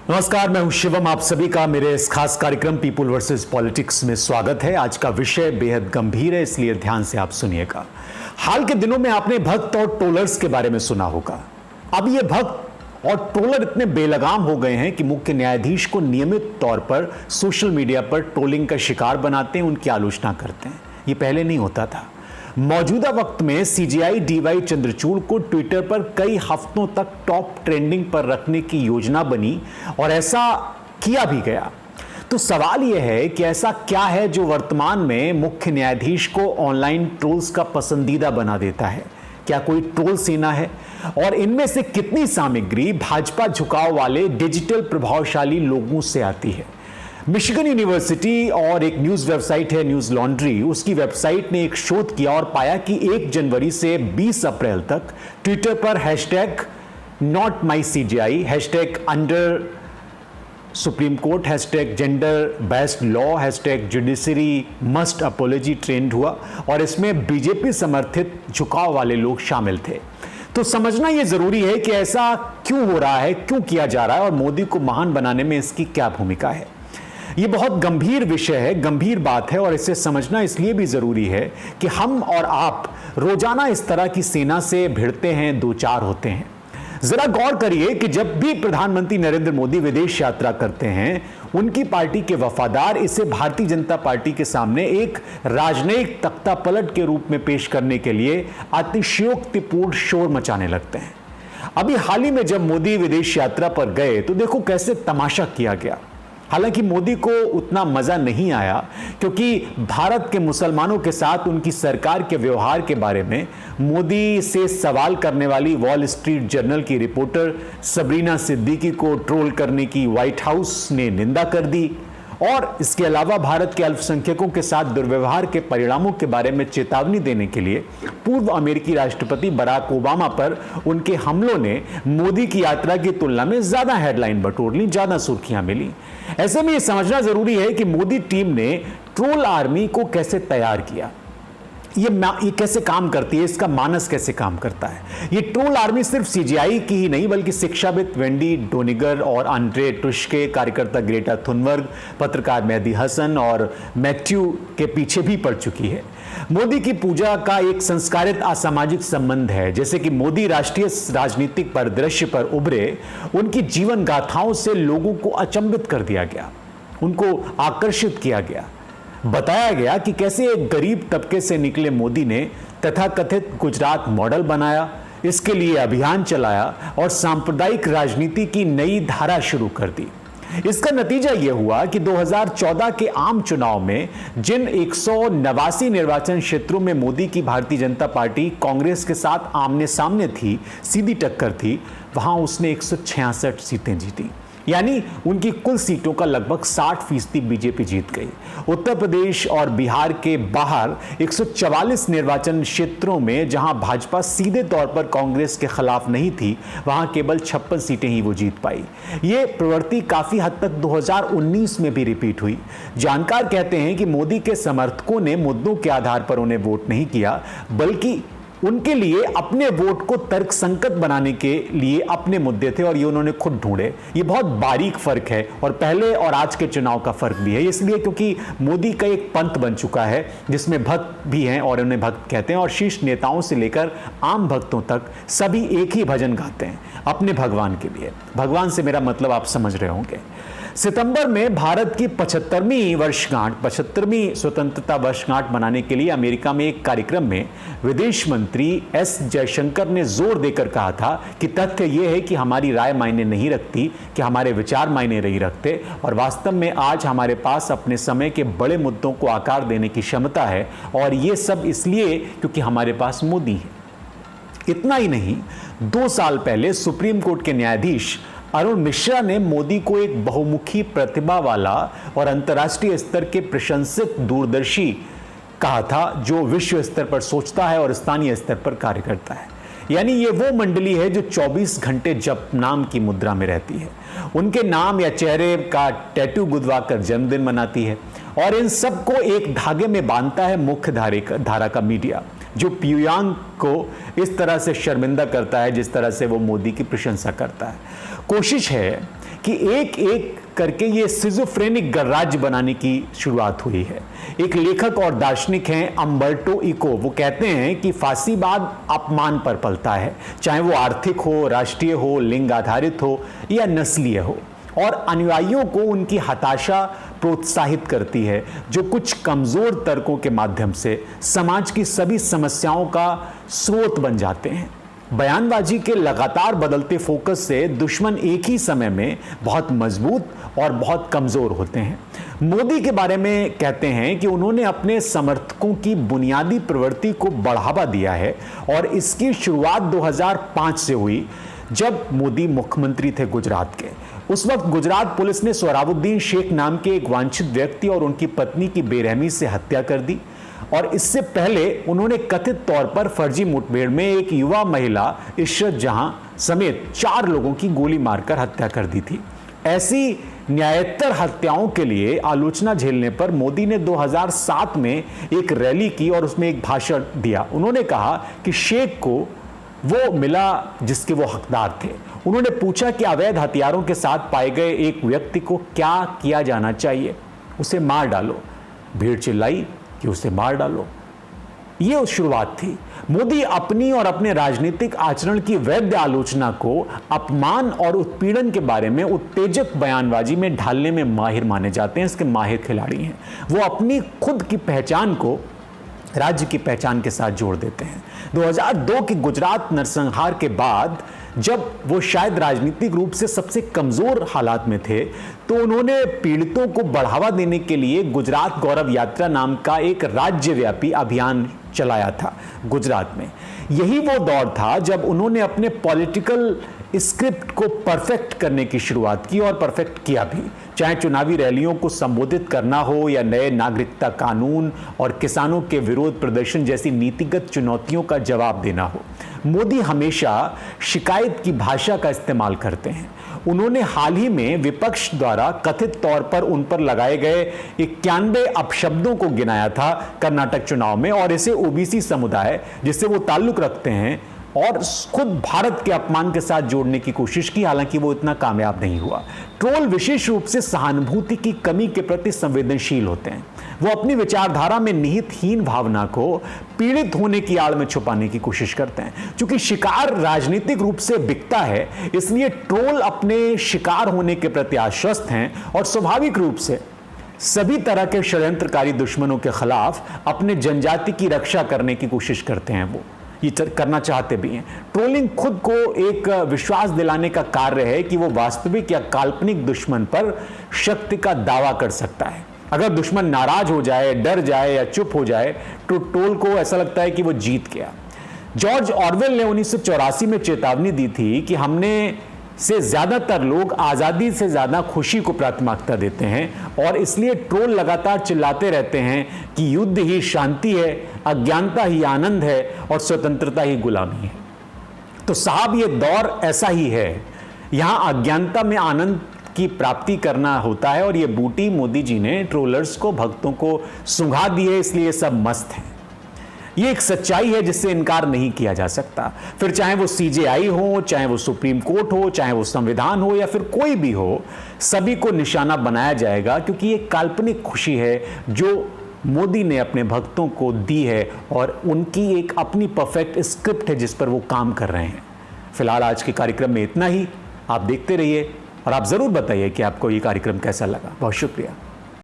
नमस्कार, मैं हूं शिवम। आप सभी का मेरे इस खास कार्यक्रम पीपुल वर्सेस पॉलिटिक्स में स्वागत है। आज का विषय बेहद गंभीर है, इसलिए ध्यान से आप सुनिएगा। हाल के दिनों में आपने भक्त और ट्रोलर्स के बारे में सुना होगा। अब ये भक्त और ट्रोलर इतने बेलगाम हो गए हैं कि मुख्य न्यायाधीश को नियमित तौर पर सोशल मीडिया पर ट्रोलिंग का शिकार बनाते हैं, उनकी आलोचना करते हैं। ये पहले नहीं होता था। मौजूदा वक्त में सीजेआई डीवाई चंद्रचूड़ को ट्विटर पर कई हफ्तों तक टॉप ट्रेंडिंग पर रखने की योजना बनी और ऐसा किया भी गया। तो सवाल यह है कि ऐसा क्या है जो वर्तमान में मुख्य न्यायाधीश को ऑनलाइन ट्रोल्स का पसंदीदा बना देता है? क्या कोई ट्रोल सेना है? और इनमें से कितनी सामग्री भाजपा झुकाव वाले डिजिटल प्रभावशाली लोगों से आती है? मिशिगन यूनिवर्सिटी और एक न्यूज वेबसाइट है न्यूज लॉन्ड्री, उसकी वेबसाइट ने एक शोध किया और पाया कि 1 जनवरी से 20 अप्रैल तक ट्विटर पर hashtag not my CJI, hashtag under supreme court, hashtag gender based law, hashtag judiciary must apology trend हुआ और इसमें बीजेपी समर्थित झुकाव वाले लोग शामिल थे। तो समझना यह जरूरी है कि ऐसा क्यों हो रहा है, क्यों किया जा रहा है और मोदी को महान बनाने में इसकी क्या भूमिका है। ये बहुत गंभीर विषय है, गंभीर बात है और इसे समझना इसलिए भी जरूरी है कि हम और आप रोजाना इस तरह की सेना से भिड़ते हैं, दो चार होते हैं। जरा गौर करिए कि जब भी प्रधानमंत्री नरेंद्र मोदी विदेश यात्रा करते हैं, उनकी पार्टी के वफादार इसे भारतीय जनता पार्टी के सामने एक राजनयिक तख्तापलट के रूप में पेश करने के लिए अतिशयोक्तिपूर्ण शोर मचाने लगते हैं। अभी हाल ही में जब मोदी विदेश यात्रा पर गए तो देखो कैसे तमाशा किया गया। हालांकि मोदी को उतना मजा नहीं आया क्योंकि भारत के मुसलमानों के साथ उनकी सरकार के व्यवहार के बारे में मोदी से सवाल करने वाली वॉल स्ट्रीट जर्नल की रिपोर्टर सबरीना सिद्दीकी को ट्रोल करने की व्हाइट हाउस ने निंदा कर दी और इसके अलावा भारत के अल्पसंख्यकों के साथ दुर्व्यवहार के परिणामों के बारे में चेतावनी देने के लिए पूर्व अमेरिकी राष्ट्रपति बराक ओबामा पर उनके हमलों ने मोदी की यात्रा की तुलना में ज्यादा हेडलाइन बटोर ली, ज्यादा सुर्खियां मिली। ऐसे में यह समझना जरूरी है कि मोदी टीम ने ट्रोल आर्मी को कैसे तैयार किया, ये कैसे काम करती है, इसका मानस कैसे काम करता है। ये ट्रोल आर्मी सिर्फ सीजेआई की ही नहीं बल्कि शिक्षाविद वेंडी डोनिगर और आंड्रे टुश्के, कार्यकर्ता ग्रेटा थुनबर्ग, पत्रकार मेहदी हसन और मैथ्यू के पीछे भी पड़ चुकी है। मोदी की पूजा का एक संस्कारित असामाजिक संबंध है। जैसे कि मोदी राष्ट्रीय राजनीतिक परिदृश्य पर उभरे, उनकी जीवन गाथाओं से लोगों को अचंभित कर दिया गया, उनको आकर्षित किया गया। बताया गया कि कैसे एक गरीब तबके से निकले मोदी ने तथाकथित गुजरात मॉडल बनाया, इसके लिए अभियान चलाया और सांप्रदायिक राजनीति की नई धारा शुरू कर दी। इसका नतीजा यह हुआ कि 2014 के आम चुनाव में जिन 189 निर्वाचन क्षेत्रों में मोदी की भारतीय जनता पार्टी कांग्रेस के साथ आमने सामने थी, सीधी टक्कर थी, वहां उसने 166 सीटें जीती। यानी उनकी कुल सीटों का लगभग 60% बीजेपी जीत गई। उत्तर प्रदेश और बिहार के बाहर 144 निर्वाचन क्षेत्रों में जहां भाजपा सीधे तौर पर कांग्रेस के खिलाफ नहीं थी, वहां केवल 56 सीटें ही वो जीत पाई। ये प्रवृत्ति काफी हद तक 2019 में भी रिपीट हुई। जानकार कहते हैं कि मोदी के समर्थकों ने मुद्दों के आधार पर उन्हें वोट नहीं किया, बल्कि उनके लिए अपने वोट को तर्कसंगत बनाने के लिए अपने मुद्दे थे और ये उन्होंने खुद ढूंढे। ये बहुत बारीक फर्क है और पहले और आज के चुनाव का फर्क भी है। इसलिए क्योंकि मोदी का एक पंथ बन चुका है जिसमें भक्त भी हैं और उन्हें भक्त कहते हैं और शीर्ष नेताओं से लेकर आम भक्तों तक सभी एक ही भजन गाते हैं अपने भगवान के लिए। भगवान से मेरा मतलब आप समझ रहे होंगे। सितंबर में भारत की 75वीं स्वतंत्रता वर्षगांठ मनाने के लिए अमेरिका में एक कार्यक्रम में विदेश मंत्री एस जयशंकर ने जोर देकर कहा था कि तथ्य यह है कि हमारी राय मायने नहीं रखती, कि हमारे विचार मायने नहीं रखते और वास्तव में आज हमारे पास अपने समय के बड़े मुद्दों को आकार देने की क्षमता है और यह सब इसलिए क्योंकि हमारे पास मोदी है। इतना ही नहीं, 2 साल पहले सुप्रीम कोर्ट के न्यायाधीश अरुण मिश्रा ने मोदी को एक बहुमुखी प्रतिभा वाला और अंतर्राष्ट्रीय स्तर के प्रशंसित दूरदर्शी कहा था, जो विश्व स्तर पर सोचता है और स्थानीय स्तर पर कार्य करता है। यानी ये वो मंडली है जो 24 घंटे जप नाम की मुद्रा में रहती है, उनके नाम या चेहरे का टैटू गुदवा कर जन्मदिन मनाती है और इन सबको एक धागे में बांधता है मुख्य धारा का मीडिया, जो प्योंगयांग को इस तरह से शर्मिंदा करता है जिस तरह से वो मोदी की प्रशंसा करता है। कोशिश है कि एक एक करके ये सिजोफ्रेनिक गणराज्य बनाने की शुरुआत हुई है। एक लेखक और दार्शनिक हैं अम्बर्टो इको, वो कहते हैं कि फासीवाद अपमान पर पलता है, चाहे वो आर्थिक हो, राष्ट्रीय हो, लिंग आधारित हो या नस्लीय हो, और अनुयायियों को उनकी हताशा प्रोत्साहित करती है, जो कुछ कमजोर तर्कों के माध्यम से समाज की सभी समस्याओं का स्रोत बन जाते हैं। बयानबाजी के लगातार बदलते फोकस से दुश्मन एक ही समय में बहुत मजबूत और बहुत कमजोर होते हैं। मोदी के बारे में कहते हैं कि उन्होंने अपने समर्थकों की बुनियादी प्रवृत्ति को बढ़ावा दिया है और इसकी शुरुआत 2005 से हुई, जब मोदी मुख्यमंत्री थे गुजरात के। उस वक्त गुजरात पुलिस ने सोहराबुद्दीन शेख नाम के एक वांछित व्यक्ति और उनकी पत्नी की बेरहमी से हत्या कर दी, और इससे पहले उन्होंने कथित तौर पर फर्जी मुठभेड़ में एक युवा महिला इशरत जहां समेत 4 लोगों की गोली मारकर हत्या कर दी थी। ऐसी न्यायोत्तर हत्याओं के लिए आलोचना झेलने पर मोदी ने 2007 में एक रैली की और उसमें एक भाषण दिया। उन्होंने कहा कि शेख को वो मिला जिसके वो हकदार थे। उन्होंने पूछा कि अवैध हथियारों के साथ पाए गए एक व्यक्ति को क्या किया जाना चाहिए। उसे मार डालो। भीड़ चिल्लाई कि उसे मार डालो। यह उस शुरुआत थी। मोदी अपनी और अपने राजनीतिक आचरण की वैध आलोचना को अपमान और उत्पीड़न के बारे में उत्तेजक बयानबाजी में ढालने में माहिर माने जाते हैं। इसके माहिर खिलाड़ी हैं। वो अपनी खुद की पहचान को राज्य की पहचान के साथ जोड़ देते हैं। 2002 के गुजरात नरसंहार के बाद, जब वो शायद राजनीतिक रूप से सबसे कमजोर हालात में थे, तो उन्होंने पीड़ितों को बढ़ावा देने के लिए गुजरात गौरव यात्रा नाम का एक राज्यव्यापी अभियान चलाया था गुजरात में। यही वो दौर था जब उन्होंने अपने पॉलिटिकल स्क्रिप्ट को परफेक्ट करने की शुरुआत की, और परफेक्ट किया भी। चाहे चुनावी रैलियों को संबोधित करना हो या नए नागरिकता कानून और किसानों के विरोध प्रदर्शन जैसी नीतिगत चुनौतियों का जवाब देना हो, मोदी हमेशा शिकायत की भाषा का इस्तेमाल करते हैं। उन्होंने हाल ही में विपक्ष द्वारा कथित तौर पर उन पर लगाए गए 91 अपशब्दों को गिनाया था कर्नाटक चुनाव में, और इसे ओबीसी समुदाय जिससे वो ताल्लुक रखते हैं और खुद भारत के अपमान के साथ जोड़ने की कोशिश की, हालांकि वो इतना कामयाब नहीं हुआ। ट्रोल विशेष रूप से सहानुभूति की कमी के प्रति संवेदनशील होते हैं। वो अपनी विचारधारा में निहित हीन भावना को पीड़ित होने की आड़ में छुपाने की कोशिश करते हैं। क्योंकि शिकार राजनीतिक रूप से बिकता है, इसलिए ट्रोल अपने शिकार होने के प्रति आश्वस्त हैं और स्वाभाविक रूप से सभी तरह के षड्यंत्रकारी दुश्मनों के खिलाफ अपने जनजाति की रक्षा करने की कोशिश करते हैं। वो ये करना चाहते भी हैं। ट्रोलिंग खुद को एक विश्वास दिलाने का कार्य है कि वो वास्तविक या काल्पनिक दुश्मन पर शक्ति का दावा कर सकता है। अगर दुश्मन नाराज हो जाए, डर जाए या चुप हो जाए, तो ट्रोल को ऐसा लगता है कि वो जीत गया। जॉर्ज ऑरवेल ने 1984 में चेतावनी दी थी कि हमने से ज्यादातर लोग आजादी से ज्यादा खुशी को प्राथमिकता देते हैं, और इसलिए ट्रोल लगातार चिल्लाते रहते हैं कि युद्ध ही शांति है, अज्ञानता ही आनंद है और स्वतंत्रता ही गुलामी है। तो साहब, ये दौर ऐसा ही है। यहां अज्ञानता में आनंद की प्राप्ति करना होता है, और ये बूटी मोदी जी ने ट्रोलर्स को, भक्तों को सुंघा दी है, इसलिए सब मस्त हैं। ये एक सच्चाई है जिससे इनकार नहीं किया जा सकता। फिर चाहे वो सीजेआई हो, चाहे वो सुप्रीम कोर्ट हो, चाहे वो संविधान हो, या फिर कोई भी हो, सभी को निशाना बनाया जाएगा, क्योंकि ये काल्पनिक खुशी है जो मोदी ने अपने भक्तों को दी है, और उनकी एक अपनी परफेक्ट स्क्रिप्ट है जिस पर वो काम कर रहे हैं। फिलहाल आज के कार्यक्रम में इतना ही। आप देखते रहिए और आप जरूर बताइए कि आपको ये कार्यक्रम कैसा लगा। बहुत शुक्रिया।